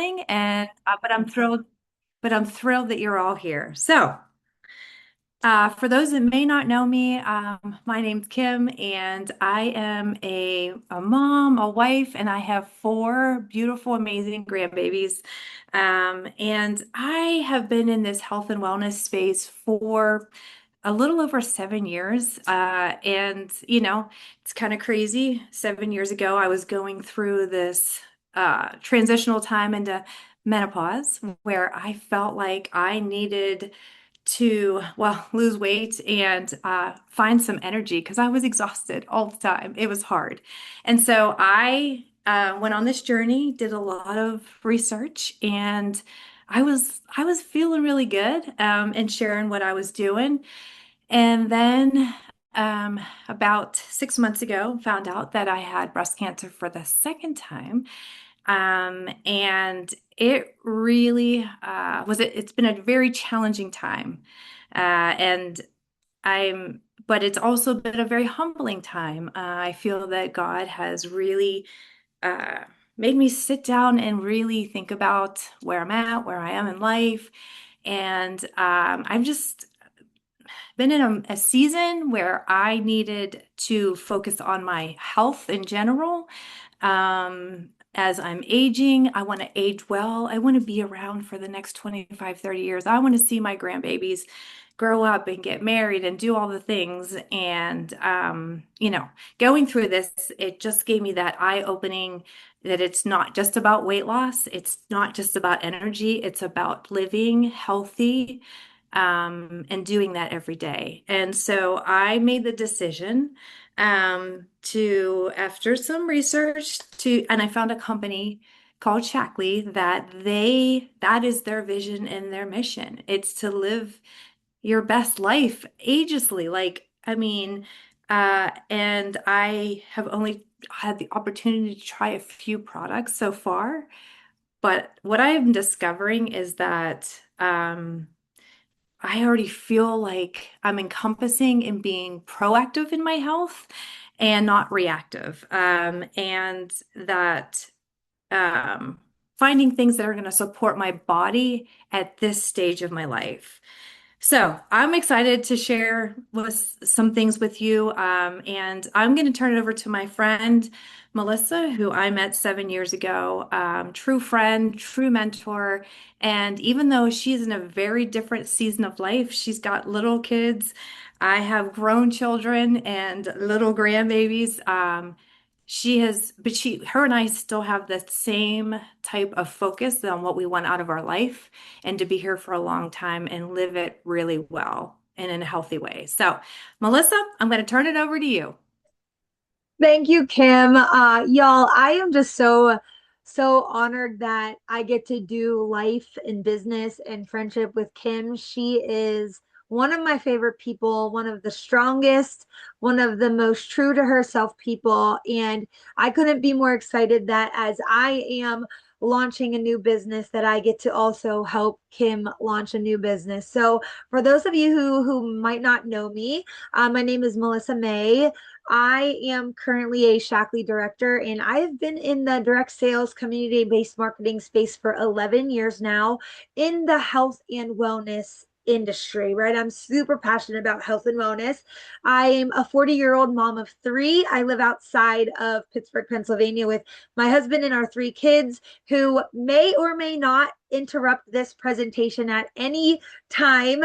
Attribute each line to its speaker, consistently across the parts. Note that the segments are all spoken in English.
Speaker 1: traveling, and but I'm thrilled that you're all here. So, for those that may not know me, my name's Kim, and I am a mom, a wife, and I have four beautiful, amazing grandbabies. And I have been in this health and wellness space for a little over 7 years. And, it's kind of crazy. 7 years ago, I was going through this transitional time into menopause where I felt like I needed to, well, lose weight and find some energy because I was exhausted all the time. It was hard. And so I went on this journey, did a lot of research, and I was feeling really good and sharing what I was doing. And then um, about 6 months ago, found out that I had breast cancer for the second time. And it really it's been a very challenging time. And but it's also been a very humbling time. I feel that God has really uh, made me sit down and really think about where I'm at, where I am in life. And I've just been in a season where I needed to focus on my health in general. As I'm aging, I want to age well. I want to be around for the next 25, 30 years. I want to see my grandbabies grow up and get married and do all the things. And, going through this, it just gave me that eye-opening that it's not just about weight loss. It's not just about energy. It's about living healthy, and doing that every day. And so I made the decision after some research, and I found a company called Shaklee that is their vision and their mission. It's to live your best life agelessly. And I have only had the opportunity to try a few products so far, but what I am discovering is that I already feel like I'm encompassing and being proactive in my health and not reactive. And that um, finding things that are going to support my body at this stage of my life. So I'm excited to share some things with you. And I'm going to turn it over to my friend, Melissa, who I met 7 years ago. True friend, true mentor. And even though she's in a very different season of life, she's got little kids. I have grown children and little grandbabies. Her and I still have the same type of focus on what we want out of our life and to be here for a long time and live it really well and in a healthy way. So, Melissa, I'm going to turn it over to you.
Speaker 2: Thank you, Kim. Y'all, I am just so honored that I get to do life and business and friendship with Kim. She is one of my favorite people, one of the strongest, one of the most true to herself people. And I couldn't be more excited that as I am launching a new business, that I get to also help Kim launch a new business. So for those of you who might not know me, my name is Melissa May. I am currently a Shaklee director, and I have been in the direct sales community based marketing space for 11 years now in the health and wellness industry, right? I'm super passionate about health and wellness. I am a 40-year-old mom of three. I live outside of Pittsburgh, Pennsylvania with my husband and our three kids who may or may not interrupt this presentation at any time.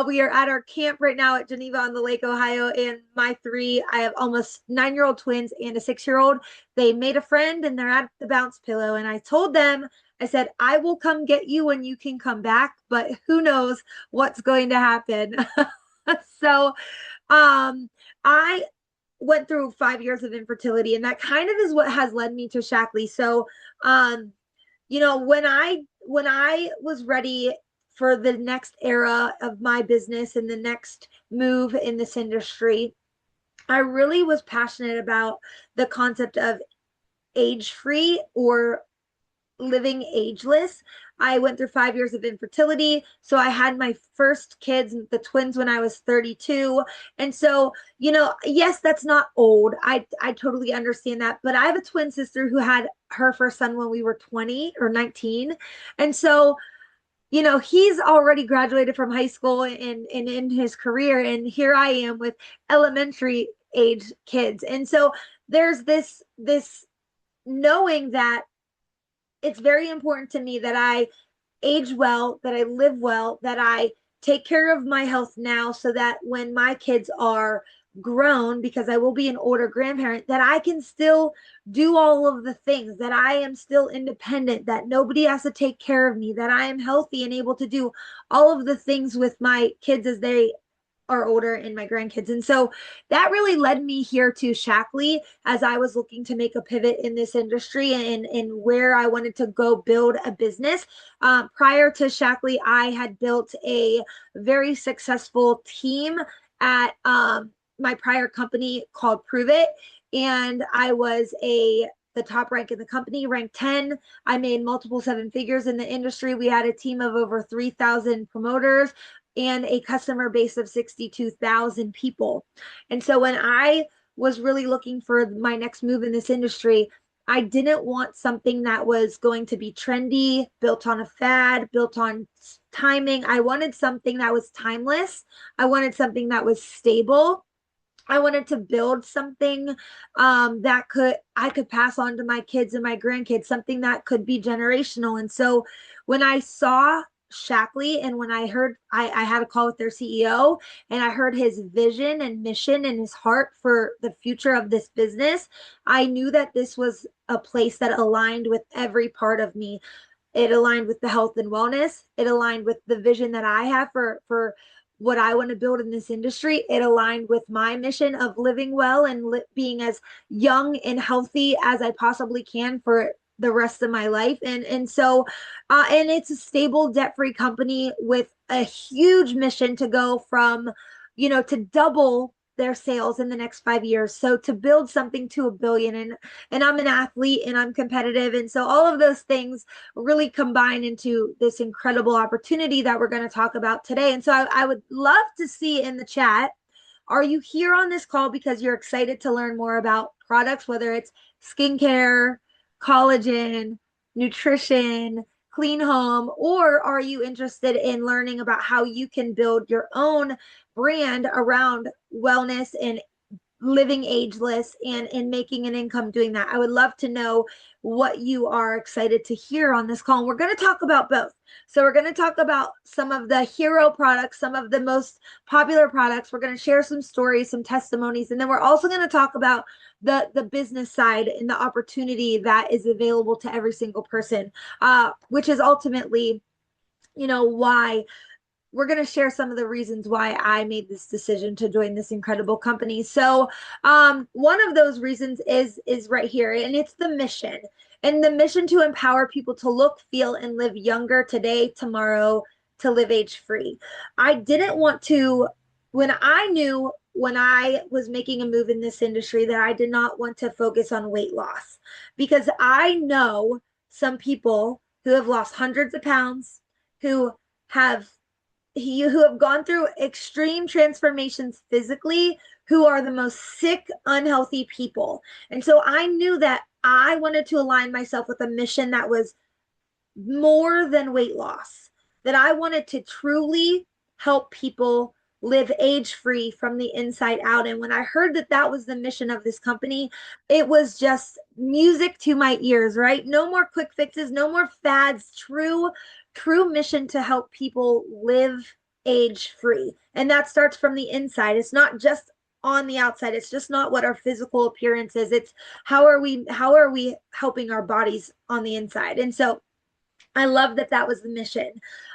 Speaker 2: We are at our camp right now at Geneva on the Lake, Ohio, and my three, I have almost 9-year-old twins and a 6-year-old. They made a friend and they're at the bounce pillow. And I told them, I said, I will come get you when you can come back, but who knows what's going to happen. So I went through 5 years of infertility, and that kind of is what has led me to Shaklee. So, when I was ready for the next era of my business and the next move in this industry, I really was passionate about the concept of age free or living ageless. I went through 5 years of infertility. So I had my first kids, the twins, when I was 32. And so, yes, that's not old. I totally understand that. But I have a twin sister who had her first son when we were 20 or 19. And so, he's already graduated from high school and in his career. And here I am with elementary age kids. And so there's this knowing that it's very important to me that I age well, that I live well, that I take care of my health now so that when my kids are grown, because I will be an older grandparent, that I can still do all of the things, that I am still independent, that nobody has to take care of me, that I am healthy and able to do all of the things with my kids as they are older and my grandkids. And so that really led me here to Shaklee as I was looking to make a pivot in this industry and where I wanted to go build a business. Prior to Shaklee, I had built a very successful team at my prior company called Prove It. And I was the top rank in the company, ranked 10. I made multiple seven figures in the industry. We had a team of over 3,000 promoters and a customer base of 62,000 people. And so when I was really looking for my next move in this industry, I didn't want something that was going to be trendy, built on a fad, built on timing. I wanted something that was timeless. I wanted something that was stable. I wanted to build something that I could pass on to my kids and my grandkids, something that could be generational. And so when I saw Shaklee and when I heard I had a call with their CEO and I heard his vision and mission and his heart for the future of this business, I knew that this was a place that aligned with every part of me. It aligned with the health and wellness. It aligned with the vision that I have for what I want to build in this industry. It aligned with my mission of living well and being as young and healthy as I possibly can for the rest of my life. And it's a stable, debt-free company with a huge mission to go from, to double their sales in the next 5 years. So to build something to a billion, and I'm an athlete and I'm competitive, and so all of those things really combine into this incredible opportunity that we're going to talk about today. And so I would love to see in the chat, are you here on this call because you're excited to learn more about products, whether it's skincare, collagen, nutrition, clean home, or are you interested in learning about how you can build your own brand around wellness and living ageless and making an income doing that? I would love to know what you are excited to hear on this call. And we're going to talk about both. So we're going to talk about some of the hero products, some of the most popular products. We're going to share some stories, some testimonies, and then we're also going to talk about the business side and the opportunity that is available to every single person, which is ultimately, why we're going to share some of the reasons why I made this decision to join this incredible company. So, one of those reasons is right here, and it's the mission. And the mission to empower people to look, feel, and live younger today, tomorrow, to live age free. I didn't want to, when I knew when I was making a move in this industry that I did not want to focus on weight loss because I know some people who have lost hundreds of pounds, who have who have gone through extreme transformations physically, who are the most sick, unhealthy people. And so I knew that I wanted to align myself with a mission that was more than weight loss, that I wanted to truly help people live age free from the inside out. And when I heard that that was the mission of this company, it was just music to my ears, right? No more quick fixes, no more fads, true mission to help people live age free. And that starts from the inside. It's not just on the outside. It's just not what our physical appearance is. It's how are we helping our bodies on the inside. And so I love that that was the mission.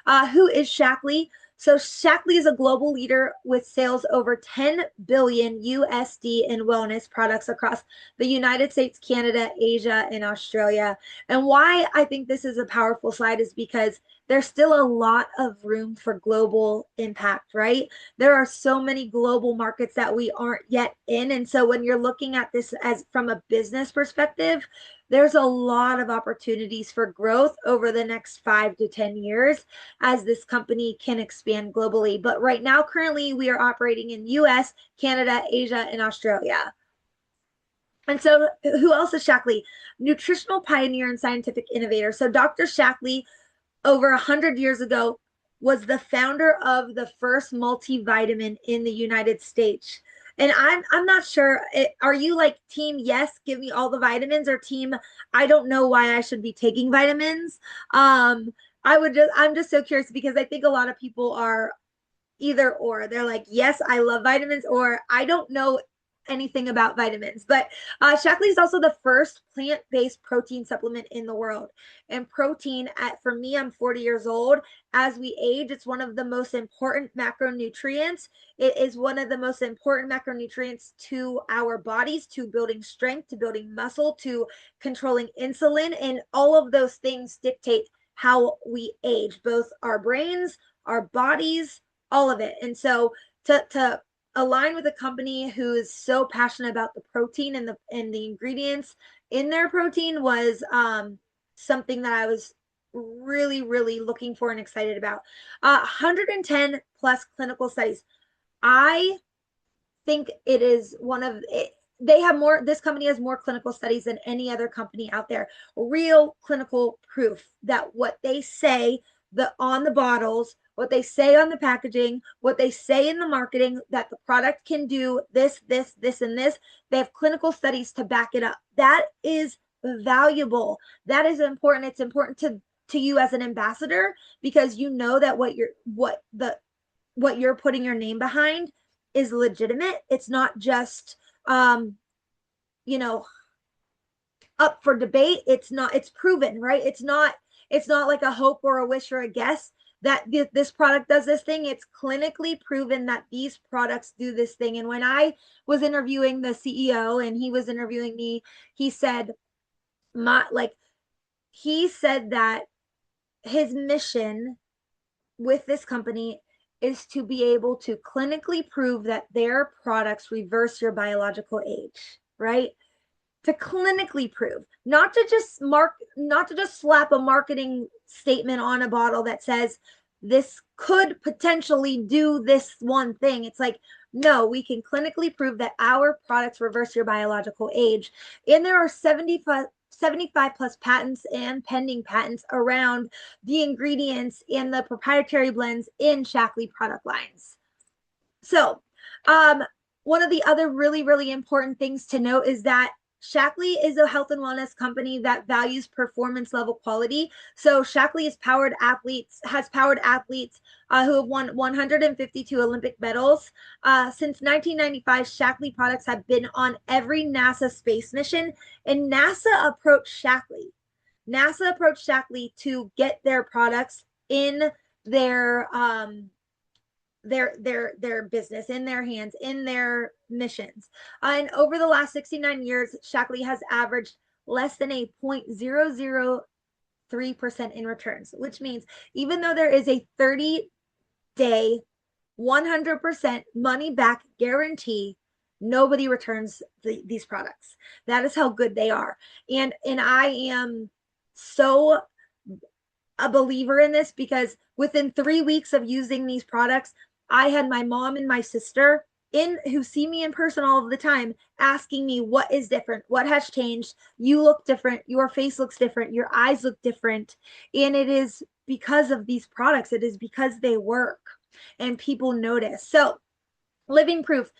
Speaker 2: Who is Shaklee? So Shaklee is a global leader with sales over 10 billion USD in wellness products across the United States, Canada, Asia, and Australia. And why I think this is a powerful slide is because there's still a lot of room for global impact, right? There are so many global markets that we aren't yet in. And so when you're looking at this as from a business perspective, there's a lot of opportunities for growth over the next 5 to 10 years as this company can expand globally. But right now, currently, we are operating in US, Canada, Asia, and Australia. And so, who else is Shaklee? Nutritional pioneer and scientific innovator. So, Dr. Shaklee over 100 years ago was the founder of the first multivitamin in the United States. And I'm not sure. Are you like team yes, give me all the vitamins, or team I don't know why I should be taking vitamins? I'm just so curious because I think a lot of people are either or. They're like, yes, I love vitamins, or I don't know anything about vitamins. But Shaklee is also the first plant-based protein supplement in the world. And protein, for me, I'm 40 years old. As we age, it's one of the most important macronutrients. It is one of the most important macronutrients to our bodies, to building strength, to building muscle, to controlling insulin, and all of those things dictate how we age, both our brains, our bodies, all of it. And so to align with a company who is so passionate about the protein and the ingredients in their protein was something that I was really, really looking for and excited about. 110 plus clinical studies. I think it is one of it, they have more, this company has more clinical studies than any other company out there. Real clinical proof that what they say on the bottles, what they say on the packaging, what they say in the marketing, that the product can do this and this. They have clinical studies to back it up. That is valuable. That is important. It's important to you as an ambassador, because you know that what you're putting your name behind is legitimate. It's not just you know, up for debate. It's proven, right? It's not like a hope or a wish or a guess that this product does this thing. It's clinically proven that these products do this thing. And when I was interviewing the CEO and he was interviewing me, he said he said that his mission with this company is to be able to clinically prove that their products reverse your biological age, right? To clinically prove, not to just slap a marketing statement on a bottle that says this could potentially do this one thing. It's like, no, we can clinically prove that our products reverse your biological age. And there are 75 plus patents and pending patents around the ingredients and the proprietary blends in Shaklee product lines. So, one of the other really, really important things to note is that Shaklee is a health and wellness company that values performance level quality. So Shaklee has powered athletes who have won 152 Olympic medals. Since 1995, Shaklee products have been on every NASA space mission, and NASA approached Shaklee to get their products in their business, in their hands, in their missions. And over the last 69 years, Shaklee has averaged less than a 0.003% in returns, which means even though there is a 30-day 100% money back guarantee, nobody returns these products. That is how good they are. And I am so a believer in this, because within 3 weeks of using these products, I had my mom and my sister who see me in person all of the time asking me what is different, what has changed. You look different, your face looks different, your eyes look different. And it is because of these products. It is because they work and people notice. So, living proof.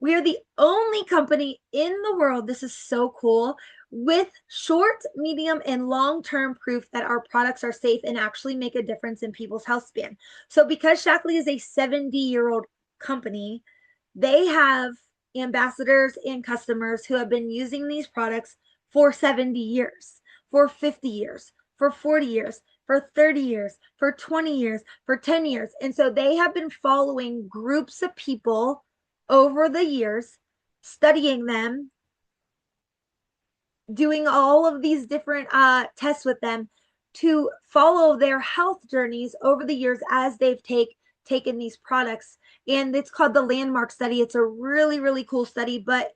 Speaker 2: We are the only company in the world, this is so cool, with short, medium, and long-term proof that our products are safe and actually make a difference in people's health span. So because Shaklee is a 70-year-old company, they have ambassadors and customers who have been using these products for 70 years, for 50 years, for 40 years, for 30 years, for 20 years, for 10 years. And so they have been following groups of people over the years, studying them, doing all of these different tests with them to follow their health journeys over the years as they've taken these products. And it's called the Landmark study. It's a really, really cool study. But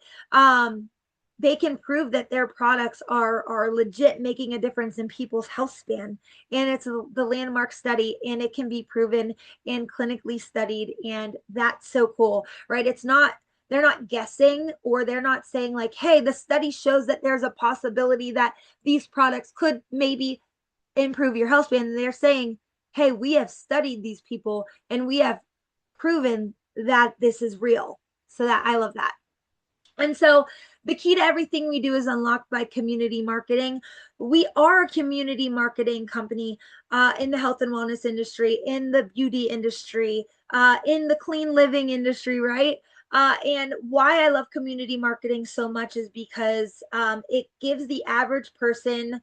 Speaker 2: they can prove that their products are legit making a difference in people's health span. And it's the landmark study, and it can be proven and clinically studied. And that's so cool, right? It's not, they're not guessing, or they're not saying like, hey, the study shows that there's a possibility that these products could maybe improve your health span. And they're saying, hey, we have studied these people and we have proven that this is real. So that, I love that. And so the key to everything we do is unlocked by community marketing. We are a community marketing company in the health and wellness industry, in the beauty industry, in the clean living industry, right? And why I love community marketing so much is because it gives the average person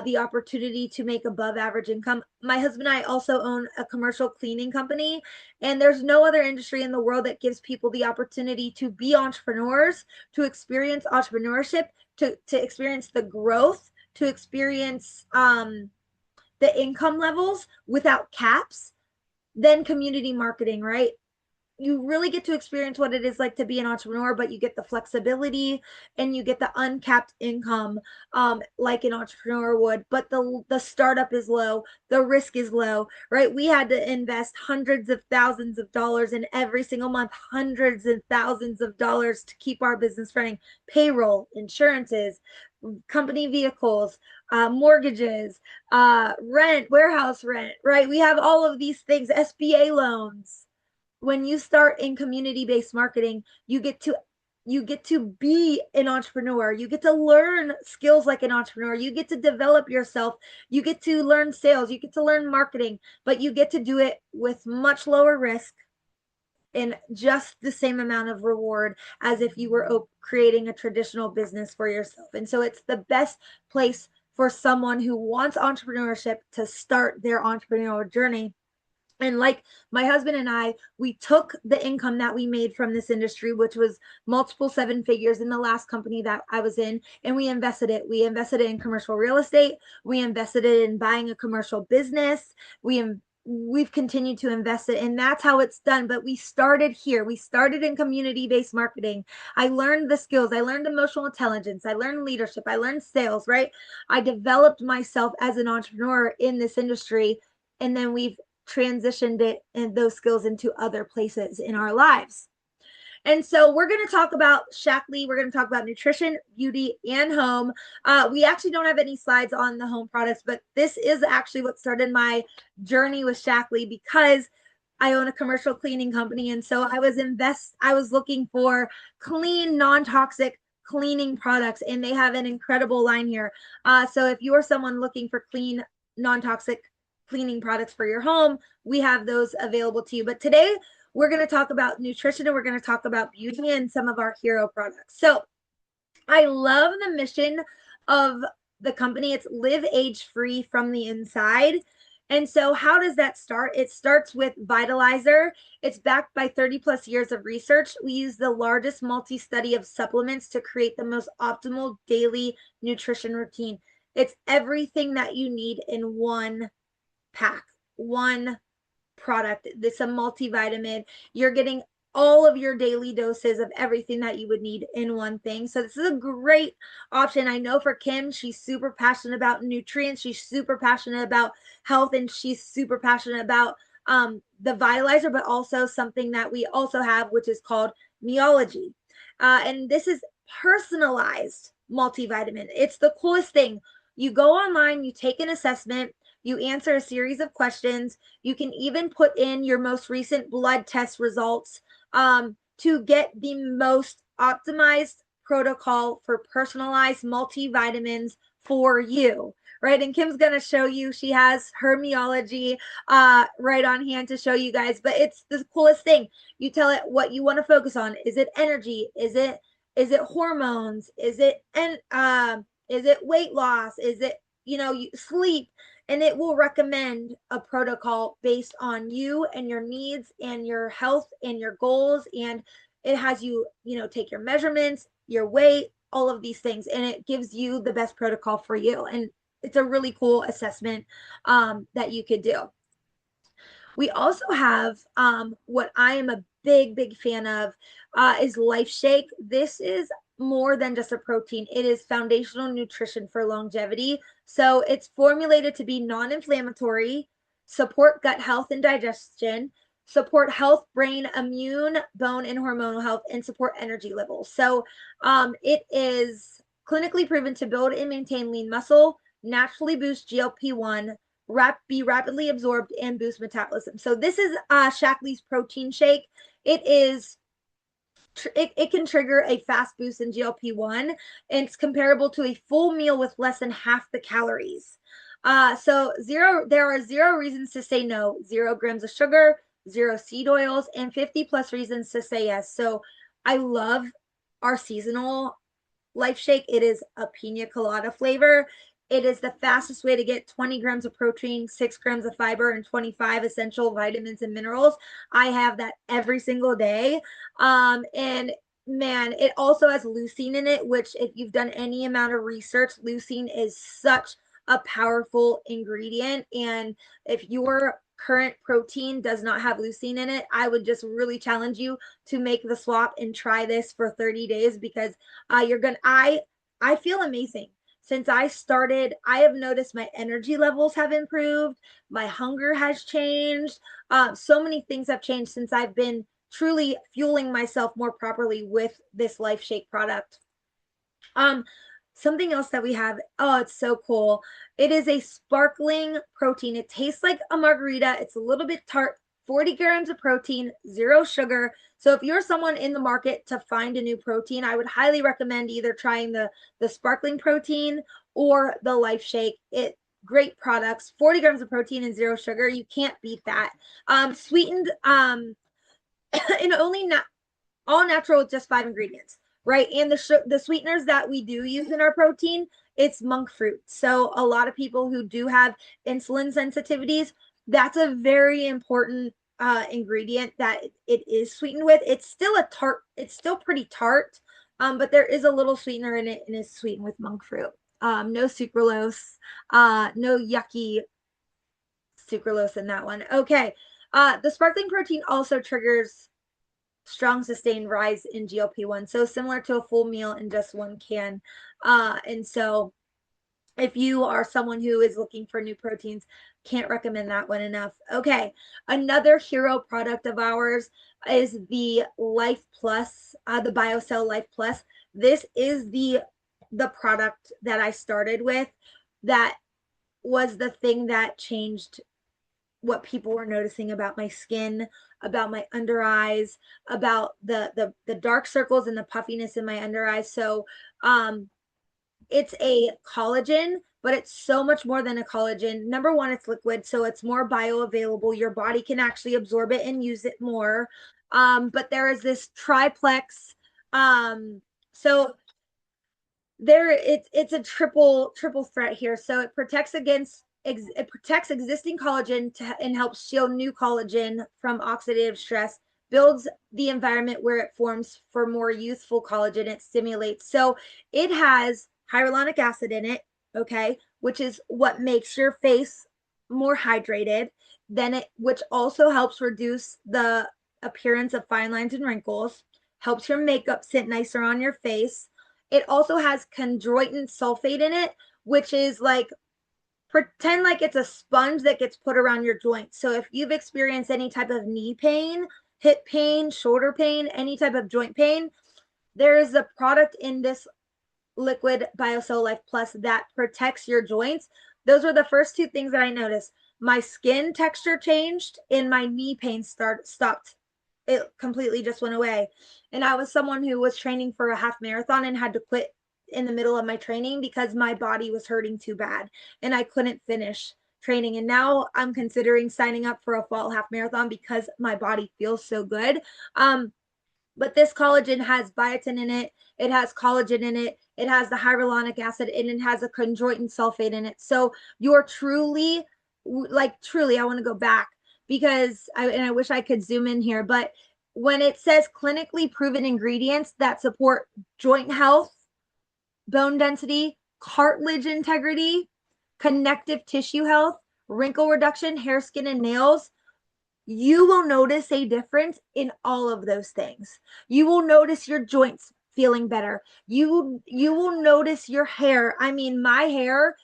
Speaker 2: the opportunity to make above average income. My husband and I also own a commercial cleaning company, and there's no other industry in the world that gives people the opportunity to be entrepreneurs, to experience entrepreneurship, to experience the growth, to experience the income levels without caps, than community marketing, right? You really get to experience what it is like to be an entrepreneur, but you get the flexibility and you get the uncapped income, like an entrepreneur would. But the startup is low, the risk is low, right? We had to invest hundreds of thousands of dollars in every single month, hundreds and thousands of dollars to keep our business running, payroll, insurances, company vehicles, mortgages, rent, warehouse rent, right? We have all of these things, SBA loans. When you start in community-based marketing, you get to be an entrepreneur. You get to learn skills like an entrepreneur. You get to develop yourself. You get to learn sales. You get to learn marketing, but you get to do it with much lower risk and just the same amount of reward as if you were creating a traditional business for yourself. And so it's the best place for someone who wants entrepreneurship to start their entrepreneurial journey. And like my husband and I, we took the income that we made from this industry, which was multiple seven figures in the last company that I was in, and we invested it. We invested it in commercial real estate. We invested it in buying a commercial business. We've continued to invest it, and that's how it's done. But we started here. We started in community-based marketing. I learned the skills. I learned emotional intelligence. I learned leadership. I learned sales, right? I developed myself as an entrepreneur in this industry, and then we've transitioned it and those skills into other places in our lives. And so we're going to talk about Shaklee. We're going to talk about nutrition, beauty, and home. We actually don't have any slides on the home products, but this is actually what started my journey with Shaklee, because I own a commercial cleaning company. And so I was looking for clean, non-toxic cleaning products, and they have an incredible line here. So if you are someone looking for clean, non-toxic cleaning products for your home, we have those available to you. But today we're going to talk about nutrition, and we're going to talk about beauty and some of our hero products. So I love the mission of the company. It's live age free from the inside. And so how does that start? It starts with Vitalizer. It's backed by 30 plus years of research. We use the largest multi-study of supplements to create the most optimal daily nutrition routine. It's everything that you need in one pack, one product. It's a multivitamin. You're getting all of your daily doses of everything that you would need in one thing. So this is a great option. I know for Kim, she's super passionate about nutrients. She's super passionate about health, and she's super passionate about the Vitalizer, but also something that we also have, which is called Meology. And this is personalized multivitamin. It's the coolest thing. You go online, you take an assessment, you answer a series of questions. You can even put in your most recent blood test results to get the most optimized protocol for personalized multivitamins for you, right? And Kim's going to show you, she has her Meology right on hand to show you guys, but it's the coolest thing. You tell it what you want to focus on. Is it energy? Is it hormones? Is it weight loss? Is it, sleep? And it will recommend a protocol based on you and your needs and your health and your goals. And it has you, take your measurements, your weight, all of these things, and it gives you the best protocol for you. And it's a really cool assessment that you could do. We also have what I am a big fan of is Life Shake. This is more than just a protein. It is foundational nutrition for longevity. So it's formulated to be non-inflammatory, support gut health and digestion, support health, brain, immune, bone, and hormonal health, and support energy levels. So it is clinically proven to build and maintain lean muscle, naturally boost GLP-1, be rapidly absorbed, and boost metabolism. So this is Shaklee's protein shake. It is it can trigger a fast boost in GLP-1, and it's comparable to a full meal with less than half the calories. There are zero reasons to say no, 0 grams of sugar, zero seed oils, and 50 plus reasons to say yes. So I love our seasonal Life Shake. It is a pina colada flavor. It is the fastest way to get 20 grams of protein, 6 grams of fiber, and 25 essential vitamins and minerals. I have that every single day. And man, it also has leucine in it, which, if you've done any amount of research, leucine is such a powerful ingredient. And if your current protein does not have leucine in it, I would just really challenge you to make the swap and try this for 30 days, because I feel amazing. Since I started, I have noticed my energy levels have improved, my hunger has changed. So many things have changed since I've been truly fueling myself more properly with this Life Shake product. Um, Something else that we have, oh, it's so cool. It is a sparkling protein. It tastes like a margarita. It's a little bit tart, 40 grams of protein, zero sugar. So if you're someone in the market to find a new protein, I would highly recommend either trying the sparkling protein or the Life Shake. It Great products, 40 grams of protein and zero sugar. You can't beat that. Sweetened and only not all natural with just 5 ingredients, right? And the sweeteners that we do use in our protein, it's monk fruit. So a lot of people who do have insulin sensitivities, that's a very important ingredient that it is sweetened with. It's still a tart. It's still pretty tart, but there is a little sweetener in it, and it's sweetened with monk fruit. No sucralose, no yucky sucralose in that one. Okay. The sparkling protein also triggers strong sustained rise in GLP-1. So similar to a full meal in just one can. And so if you are someone who is looking for new proteins, can't recommend that one enough. Okay, another hero product of ours is the Life Plus, the BioCell Life Plus. This is the product that I started with, that was the thing that changed what people were noticing about my skin, about my under eyes, about the dark circles and the puffiness in my under eyes. So it's a collagen, but it's so much more than a collagen. Number one, it's liquid, so it's more bioavailable. Your body can actually absorb it and use it more. But there is this triplex. So it's a triple threat here. So it protects against it protects existing collagen and helps shield new collagen from oxidative stress, builds the environment where it forms for more youthful collagen. It stimulates. So it has hyaluronic acid in it, okay, which is what makes your face more hydrated. Which also helps reduce the appearance of fine lines and wrinkles, helps your makeup sit nicer on your face. It also has chondroitin sulfate in it, which is like, pretend like it's a sponge that gets put around your joints. So if you've experienced any type of knee pain, hip pain, shoulder pain, any type of joint pain, there is a product in this liquid BioCell Life Plus that protects your joints. Those were the first two things that I noticed. My skin texture changed and my knee pain stopped. It completely just went away. And I was someone who was training for a half marathon and had to quit in the middle of my training because my body was hurting too bad and I couldn't finish training. And now I'm considering signing up for a fall half marathon because my body feels so good. But this collagen has biotin in it. It has collagen in it. It has the hyaluronic acid and it has a chondroitin sulfate in it. So you're truly, truly, I want to go back because I wish I could zoom in here, but when it says clinically proven ingredients that support joint health, bone density, cartilage integrity, connective tissue health, wrinkle reduction, hair, skin, and nails, you will notice a difference in all of those things. You will notice your joints feeling better. You will notice your hair. I mean, my hair,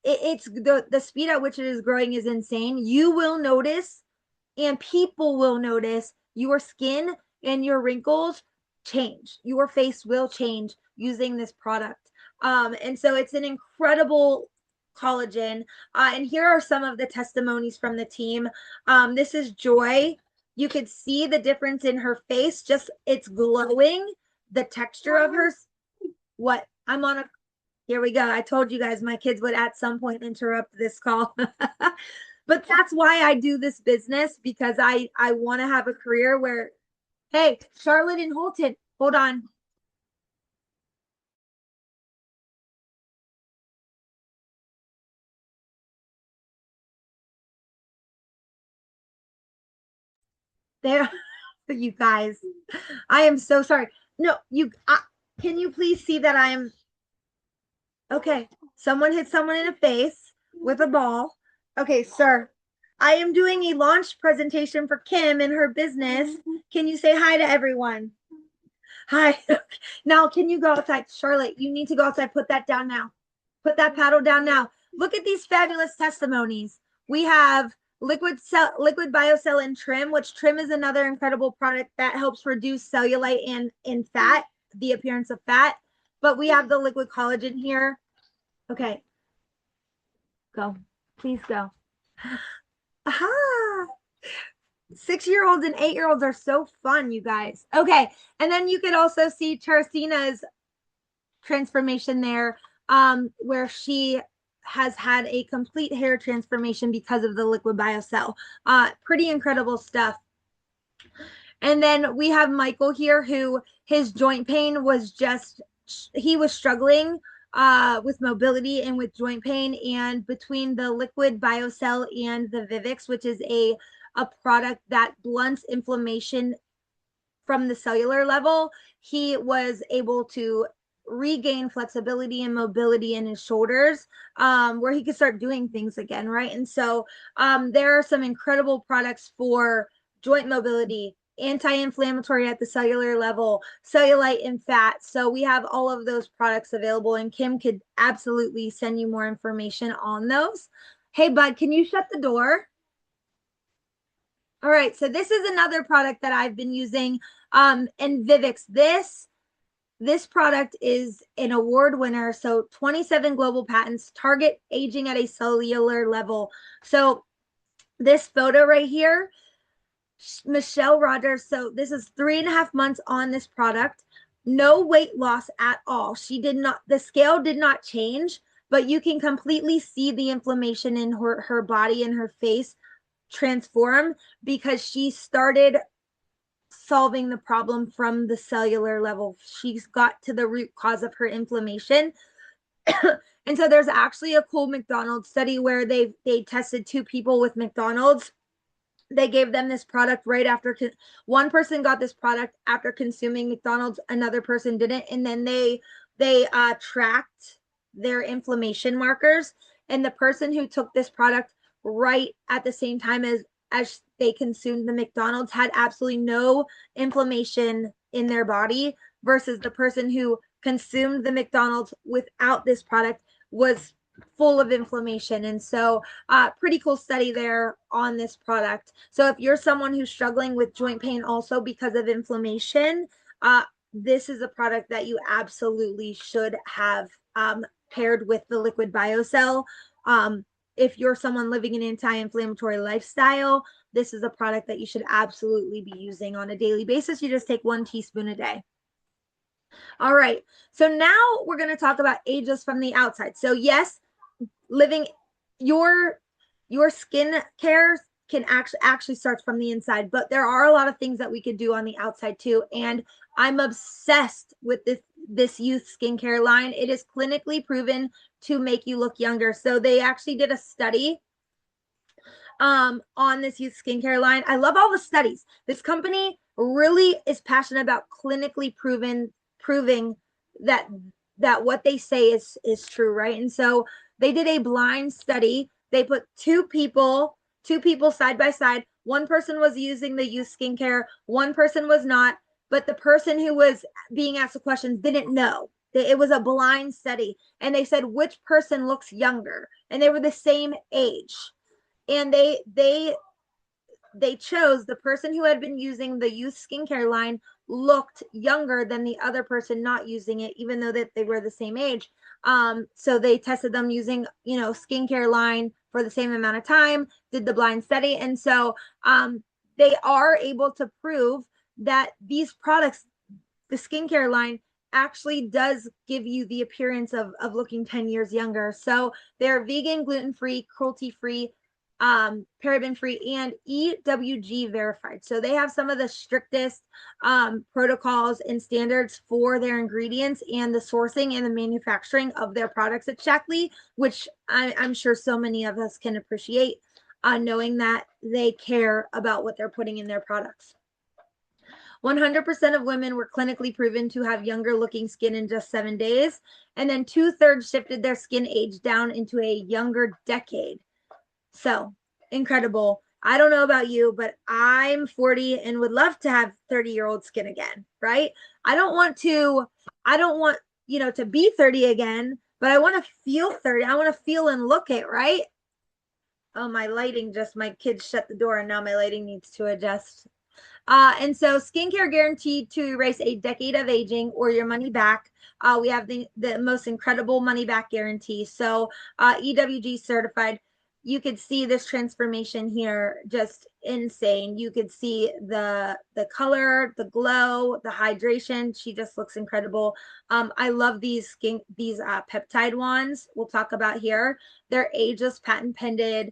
Speaker 2: it's the speed at which it is growing is insane. You will notice, and people will notice your skin and your wrinkles change. Your face will change using this product. And so it's an incredible collagen. And here are some of the testimonies from the team. This is Joy. You could see the difference in her face, just it's glowing. The texture of her, what I'm on a, here we go. I told you guys my kids would at some point interrupt this call. But that's why I do this business, because I want to have a career where, hey, Charlotte and Holton, hold on. There, you guys. I am so sorry. No, can you please see that I am okay? Someone hit someone in the face with a ball. Okay, sir. I am doing a launch presentation for Kim and her business. Can you say hi to everyone? Hi. Now, can you go outside? Charlotte, you need to go outside. Put that down now. Put that paddle down now. Look at these fabulous testimonies. We have liquid biocell and trim, which trim is another incredible product that helps reduce cellulite and fat, the appearance of fat. But we have the liquid collagen here. Okay, go. Please go. Aha. 6-year-olds and 8-year-olds are so fun, you guys. Okay, and then you could also see Teresina's transformation there, where she has had a complete hair transformation because of the liquid biocell. Pretty incredible stuff. And then we have Michael here, who his joint pain was just, he was struggling with mobility and with joint pain. And between the liquid biocell and the Vivix, which is a product that blunts inflammation from the cellular level, he was able to regain flexibility and mobility in his shoulders, where he could start doing things again, right? And so there are some incredible products for joint mobility, anti-inflammatory at the cellular level, cellulite and fat. So we have all of those products available, and Kim could absolutely send you more information on those. Hey, bud, can you shut the door? All right, so this is another product that I've been using, and Vivix. This product is an award winner. So 27 global patents, target aging at a cellular level. So this photo right here, Michelle Rogers. So this is 3.5 months on this product. No weight loss at all. She did not, the scale did not change, but you can completely see the inflammation in her body and her face transform, because she started solving the problem from the cellular level. She's got to the root cause of her inflammation. And so there's actually a cool McDonald's study where they tested 2 people with McDonald's. They gave them this product right after, one person got this product after consuming McDonald's, another person didn't, and then they tracked their inflammation markers. And the person who took this product right at the same time as they consumed the McDonald's had absolutely no inflammation in their body, versus the person who consumed the McDonald's without this product was full of inflammation. And so pretty cool study there on this product. So if you're someone who's struggling with joint pain also because of inflammation, this is a product that you absolutely should have paired with the liquid biocell. If you're someone living an anti-inflammatory lifestyle, this is a product that you should absolutely be using on a daily basis. You just take 1 teaspoon a day. All right. So now we're going to talk about ageless from the outside. So yes, living your skin care can actually starts from the inside, but there are a lot of things that we could do on the outside too. And I'm obsessed with this youth skincare line. It is clinically proven to make you look younger. So they actually did a study on this youth skincare line. I love all the studies. This company really is passionate about clinically proving that what they say is true, right? And so they did a blind study. They put two people side by side. One person was using the youth skincare, one person was not. but the person who was being asked the questions didn't know. It was a blind study, and they said which person looks younger, and they were the same age, and they chose the person who had been using the youth skincare line looked younger than the other person not using it, even though that they were the same age. So they tested them using, skincare line for the same amount of time, did the blind study. And so they are able to prove that these products, the skincare line, actually does give you the appearance of looking 10 years younger. So they're vegan, gluten-free, cruelty-free, paraben-free, and EWG verified. So they have some of the strictest protocols and standards for their ingredients and the sourcing and the manufacturing of their products at Shaklee, which I'm sure so many of us can appreciate, knowing that they care about what they're putting in their products. 100% of women were clinically proven to have younger looking skin in just 7 days. And then 2/3 shifted their skin age down into a younger decade. So incredible. I don't know about you, but I'm 40 and would love to have 30-year-old skin again, right? I don't want, to be 30 again, but I want to feel 30. I want to feel and look it, right? Oh, my kids shut the door and now my lighting needs to adjust. And so skincare guaranteed to erase a decade of aging or your money back. We have the most incredible money back guarantee. So EWG certified. You could see this transformation here, just insane. You could see the color, the glow, the hydration. She just looks incredible. I love these peptide wands we'll talk about here. They're ageless, patent pended.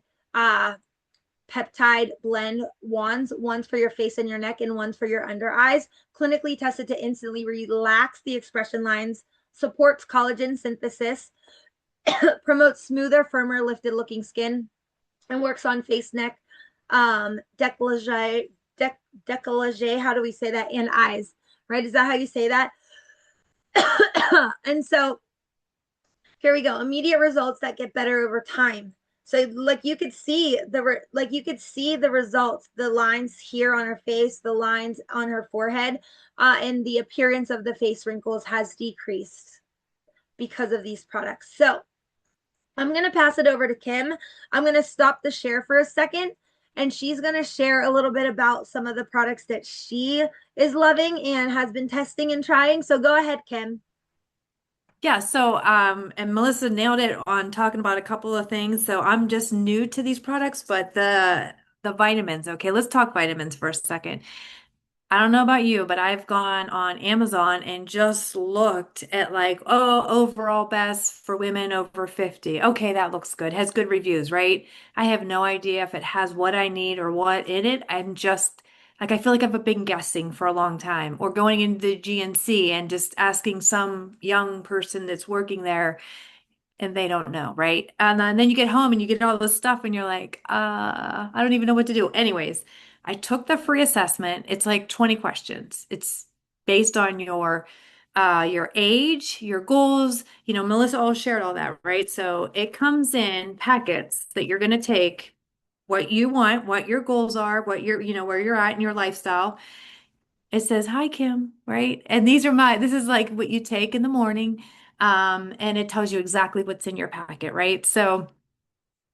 Speaker 2: Peptide blend wands, one's for your face and your neck and one's for your under eyes, clinically tested to instantly relax the expression lines, supports collagen synthesis, promotes smoother, firmer, lifted looking skin, and works on face, neck, décolleté, décolleté, how do we say that, and eyes, right? Is that how you say that? And so here we go, immediate results that get better over time. So like you could see the results, the lines here on her face, the lines on her forehead, and the appearance of the face wrinkles has decreased because of these products. So I'm going to pass it over to Kim. I'm going to stop the share for a second, and she's going to share a little bit about some of the products that she is loving and has been testing and trying. So go ahead, Kim.
Speaker 1: Yeah, so and Melissa nailed it on talking about a couple of things. So I'm just new to these products, but the vitamins, okay, let's talk vitamins for a second. I don't know about you, but I've gone on Amazon and just looked at like, oh, overall best for women over 50. Okay, that looks good. Has good reviews, right? I have no idea if it has what I need or what in it. I'm just like, I feel like I've been guessing for a long time or going into the GNC and just asking some young person that's working there and they don't know, right? And then you get home and you get all this stuff and you're like, I don't even know what to do. Anyways, I took the free assessment. It's like 20 questions. It's based on your age, your goals. You know, Melissa all shared all that, right? So it comes in packets that you're going to take what you want, what your goals are, what where you're at in your lifestyle. It says, "Hi, Kim," right? And this is like what you take in the morning. And it tells you exactly what's in your packet, right? So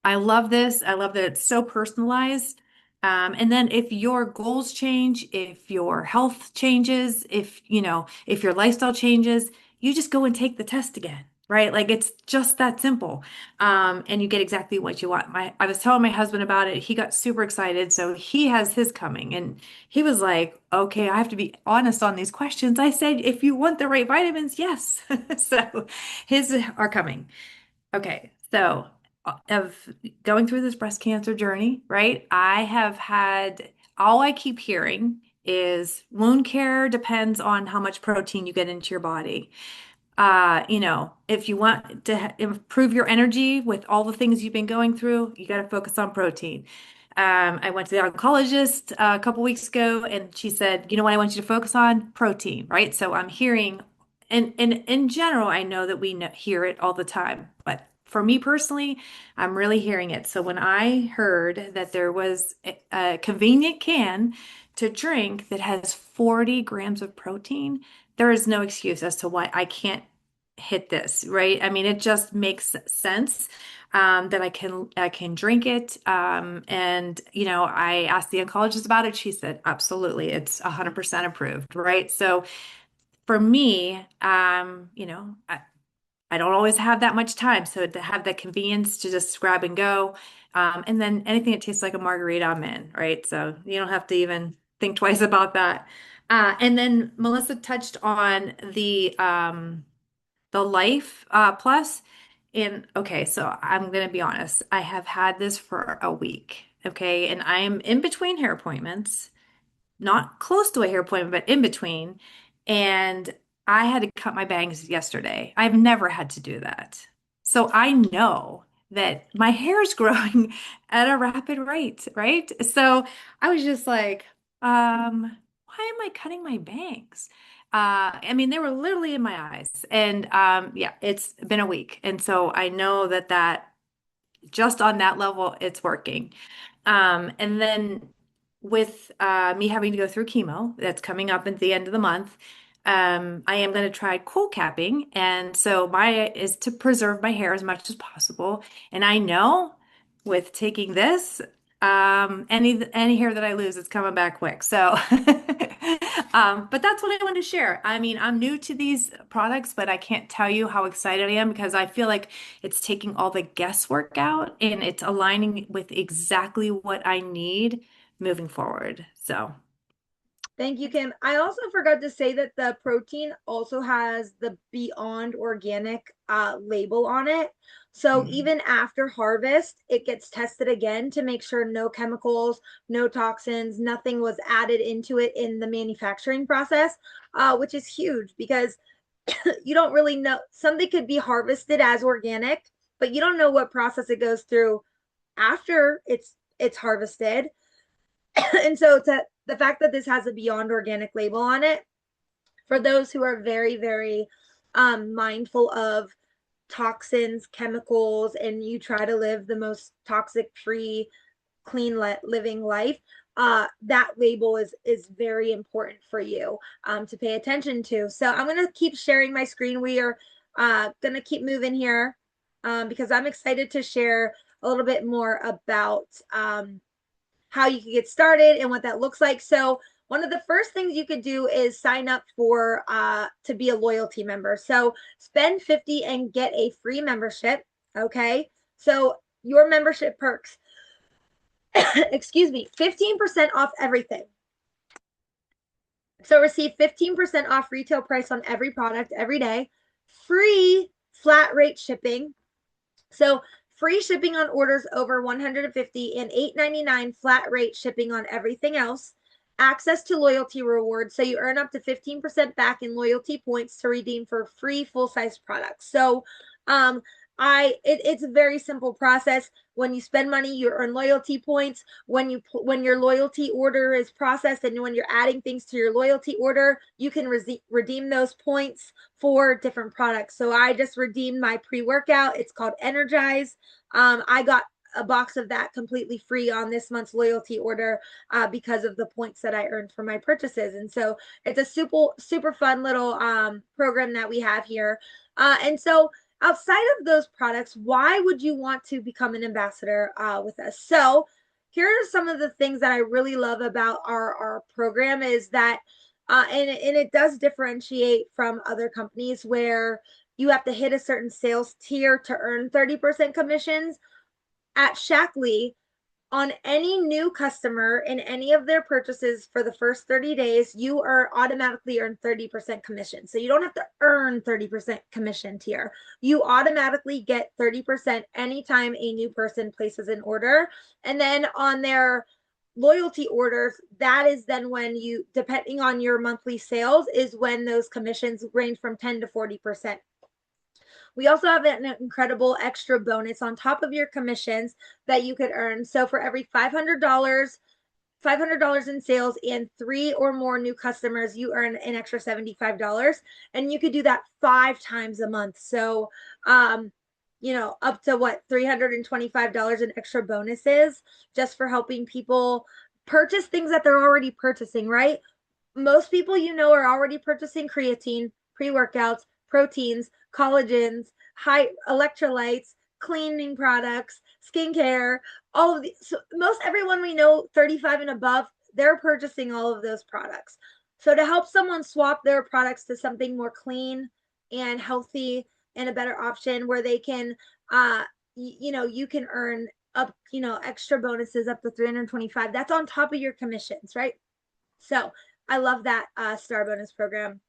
Speaker 1: I love this. I love that it's so personalized. And then if your goals change, if your health changes, if your lifestyle changes, you just go and take the test again, right? Like it's just that simple. And you get exactly what you want. I was telling my husband about it. He got super excited. So he has his coming and he was like, okay, I have to be honest on these questions. I said, if you want the right vitamins, yes. So his are coming. Okay, so of going through this breast cancer journey, right? I have had all I keep hearing is wound care depends on how much protein you get into your body. If you want to improve your energy with all the things you've been going through, you got to focus on protein. I went to the oncologist a couple weeks ago, and she said, "You know what I want you to focus on? Protein, right?" So I'm hearing, and in general, I know that hear it all the time, but for me personally, I'm really hearing it. So when I heard that there was a convenient can to drink that has 40 grams of protein, there is no excuse as to why I can't hit this, right? I mean, it just makes sense that I can drink it. And I asked the oncologist about it. She said, absolutely, it's 100% approved, right? So for me, I don't always have that much time. So to have the convenience to just grab and go, and then anything that tastes like a margarita, I'm in, right? So you don't have to even think twice about that. And then Melissa touched on the Life Plus. And okay, so I'm gonna be honest. I have had this for a week, okay, and I am in between hair appointments, not close to a hair appointment, but in between. And I had to cut my bangs yesterday. I've never had to do that. So I know that my hair is growing at a rapid rate, right? So I was just like, why am I cutting my bangs? I mean, they were literally in my eyes. And yeah, it's been a week. And so I know that just on that level, it's working. And then with me having to go through chemo, that's coming up at the end of the month, I am going to try cold capping. And so my is to preserve my hair as much as possible. And I know with taking this, any hair that I lose, it's coming back quick. So, but that's what I wanted to share. I mean, I'm new to these products, but I can't tell you how excited I am because I feel like it's taking all the guesswork out and it's aligning with exactly what I need moving forward. So,
Speaker 2: Thank you, Kim. I also forgot to say that the protein also has the Beyond Organic label on it. So
Speaker 1: mm,
Speaker 2: even after harvest, it gets tested again to make sure no chemicals, no toxins, nothing was added into it in the manufacturing process, which is huge because you don't really know. Something could be harvested as organic, but you don't know what process it goes through after it's harvested. And so the fact that this has a Beyond Organic label on it, for those who are very, very mindful of toxins, chemicals, and you try to live the most toxic free, clean living life, that label is very important for you to pay attention to. So I'm going to keep sharing my screen. We are going to keep moving here because I'm excited to share a little bit more about how you can get started and what that looks like. So one of the first things you could do is sign up for to be a loyalty member. So spend 50 and get a free membership. Okay. So your membership perks, excuse me, 15% off everything. So receive 15% off retail price on every product every day, free flat rate shipping. So free shipping on orders over 150 and $8.99 flat rate shipping on everything else. Access to loyalty rewards. So you earn up to 15% back in loyalty points to redeem for free full-size products. So it's a very simple process. When you spend money, you earn loyalty points. When your loyalty order is processed and when you're adding things to your loyalty order, you can redeem those points for different products. So I just redeemed my pre-workout. It's called Energize. I got a box of that completely free on this month's loyalty order because of the points that I earned from my purchases. And so it's a super fun little program that we have here. And so outside of those products, why would you want to become an ambassador with us? So here are some of the things that I really love about our program is that, and it does differentiate from other companies where you have to hit a certain sales tier to earn 30% commissions. At Shaklee, on any new customer in any of their purchases for the first 30 days, you are automatically earn 30% commission. So you don't have to earn 30% commission tier. You automatically get 30% anytime a new person places an order. And then on their loyalty orders, that is then when you, depending on your monthly sales, is when those commissions range from 10 to 40%. We also have an incredible extra bonus on top of your commissions that you could earn. So for every $500 in sales and 3 or more new customers, you earn an extra $75. And you could do that 5 times a month. So up to what, $325 in extra bonuses just for helping people purchase things that they're already purchasing, right? Most people are already purchasing creatine, pre-workouts, proteins, collagens, high electrolytes, cleaning products, skincare, all of these. So most everyone we know 35 and above, they're purchasing all of those products. So to help someone swap their products to something more clean and healthy and a better option where they can you can earn up, extra bonuses up to 325. That's on top of your commissions, right? So I love that star bonus program.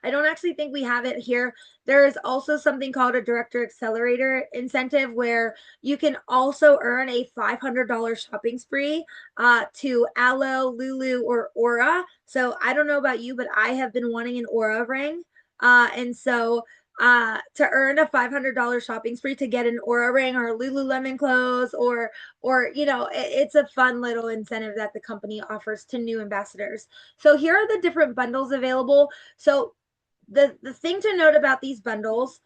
Speaker 2: I don't actually think we have it here. There is also something called a director accelerator incentive where you can also earn a $500 shopping spree to Aloe, Lulu, or Aura. So I don't know about you, but I have been wanting an Aura ring. And so to earn a $500 shopping spree to get an Aura ring or Lululemon clothes it's a fun little incentive that the company offers to new ambassadors. So here are the different bundles available. So the thing to note about these bundles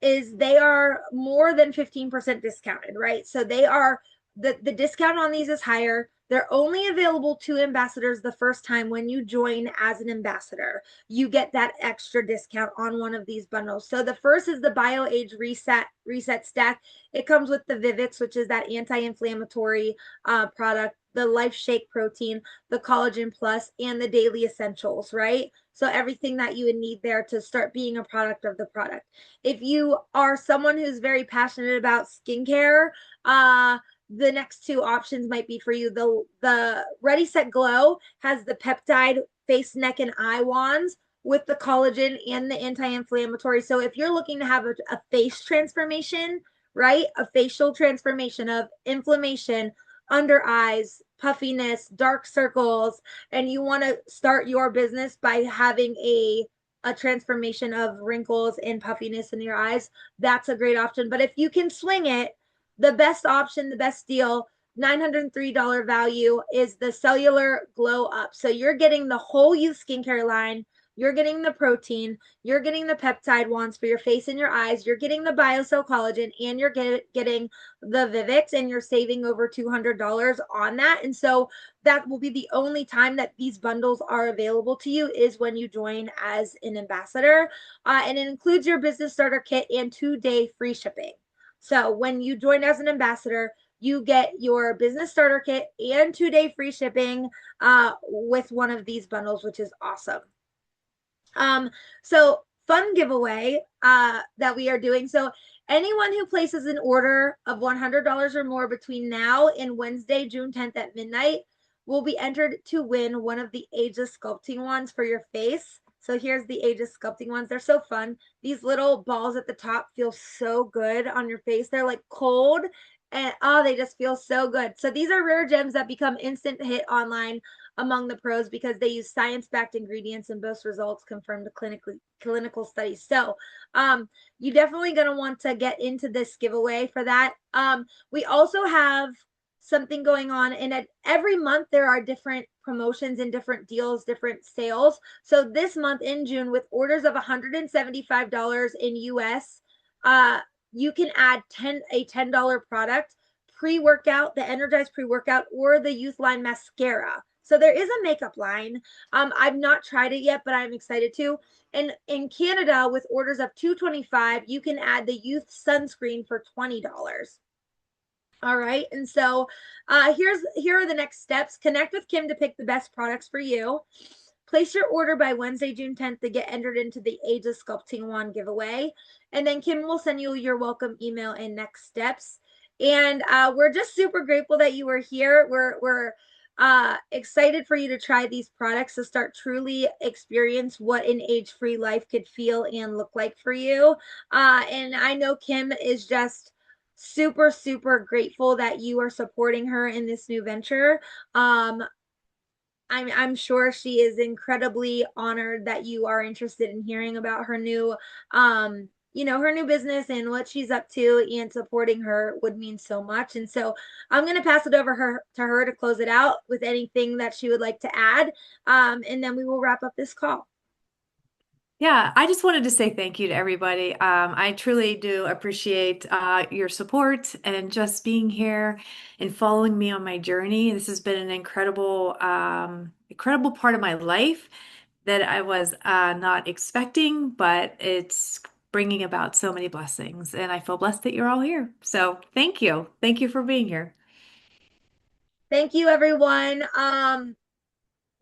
Speaker 2: is they are more than 15% discounted, right? So they are the discount on these is higher. They're only available to ambassadors the first time when you join as an ambassador. You get that extra discount on one of these bundles. So the first is the BioAge Reset Stack. It comes with the Vivix, which is that anti-inflammatory product, the Life Shake protein, the Collagen Plus, and the Daily Essentials, right? So everything that you would need there to start being a product of the product. If you are someone who's very passionate about skincare, the next two options might be for you. The Ready Set Glow has the peptide face, neck, and eye wands with the collagen and the anti-inflammatory. So if you're looking to have a face transformation, right? A facial transformation of inflammation, under eyes, puffiness, dark circles, and you want to start your business by having a transformation of wrinkles and puffiness in your eyes, that's a great option. But if you can swing it, the best option, the best deal, $903 value is the cellular glow up. So you're getting the whole youth skincare line. You're getting the protein, you're getting the peptide ones for your face and your eyes, you're getting the BioCell collagen, and you're getting the Vivix, and you're saving over $200 on that. And so that will be the only time that these bundles are available to you is when you join as an ambassador. And it includes your business starter kit and 2-day free shipping. So when you join as an ambassador, you get your business starter kit and 2-day free shipping with one of these bundles, which is awesome. So fun giveaway that we are doing. So anyone who places an order of $100 or more between now and Wednesday, June 10th at midnight will be entered to win one of the Ageless Sculpting ones for your face. So here's the Ageless Sculpting ones. They're so fun. These little balls at the top feel so good on your face. They're like cold and oh, they just feel so good. So these are rare gems that become instant hit online among the pros because they use science-backed ingredients and boast results confirmed to clinical studies. So you definitely going to want to get into this giveaway for that. We also have something going on, and every month there are different promotions and different deals, different sales. So this month in June, with orders of $175 in US, you can add a $10 product, pre-workout, the Energize pre-workout, or the Youth Line mascara. So there is a makeup line. I've not tried it yet, but I'm excited to. And in Canada, with orders of $225, you can add the youth sunscreen for $20. All right. And so here are the next steps. Connect with Kim to pick the best products for you. Place your order by Wednesday, June 10th to get entered into the Ageless Sculpting Wand giveaway. And then Kim will send you your welcome email and next steps. And we're just super grateful that you were here. We're excited for you to try these products to start truly experience what an age-free life could feel and look like for you. And I know Kim is just super, super grateful that you are supporting her in this new venture. I'm sure she is incredibly honored that you are interested in hearing about her new her new business and what she's up to, and supporting her would mean so much. And so I'm going to pass it over to her to close it out with anything that she would like to add. And then we will wrap up this call.
Speaker 1: Yeah, I just wanted to say thank you to everybody. I truly do appreciate your support and just being here and following me on my journey. This has been an incredible part of my life that I was not expecting, but it's bringing about so many blessings, and I feel blessed that you're all here. So thank you. Thank you for being here.
Speaker 2: Thank you, everyone.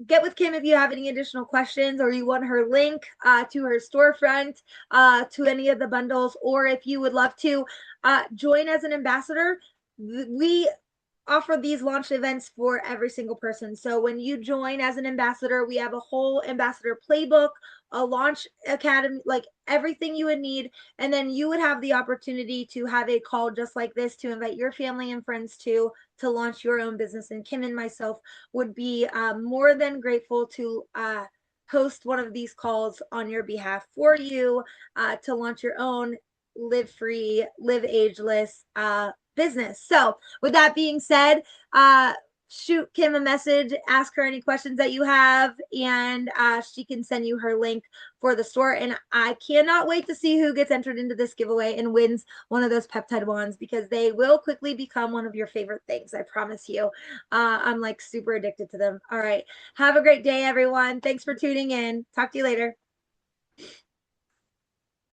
Speaker 2: Get with Kim if you have any additional questions or you want her link to her storefront, to any of the bundles, or if you would love to join as an ambassador. We offer these launch events for every single person. So when you join as an ambassador, we have a whole ambassador playbook, a launch academy, like everything you would need. And then you would have the opportunity to have a call just like this to invite your family and friends to launch your own business. And Kim and myself would be more than grateful to host one of these calls on your behalf for you to launch your own live free, live ageless business. So, with that being said, shoot Kim a message, ask her any questions that you have, and she can send you her link for the store. And I cannot wait to see who gets entered into this giveaway and wins one of those peptide wands because they will quickly become one of your favorite things. I promise you. I'm like super addicted to them. All right. Have a great day, everyone. Thanks for tuning in. Talk to you later.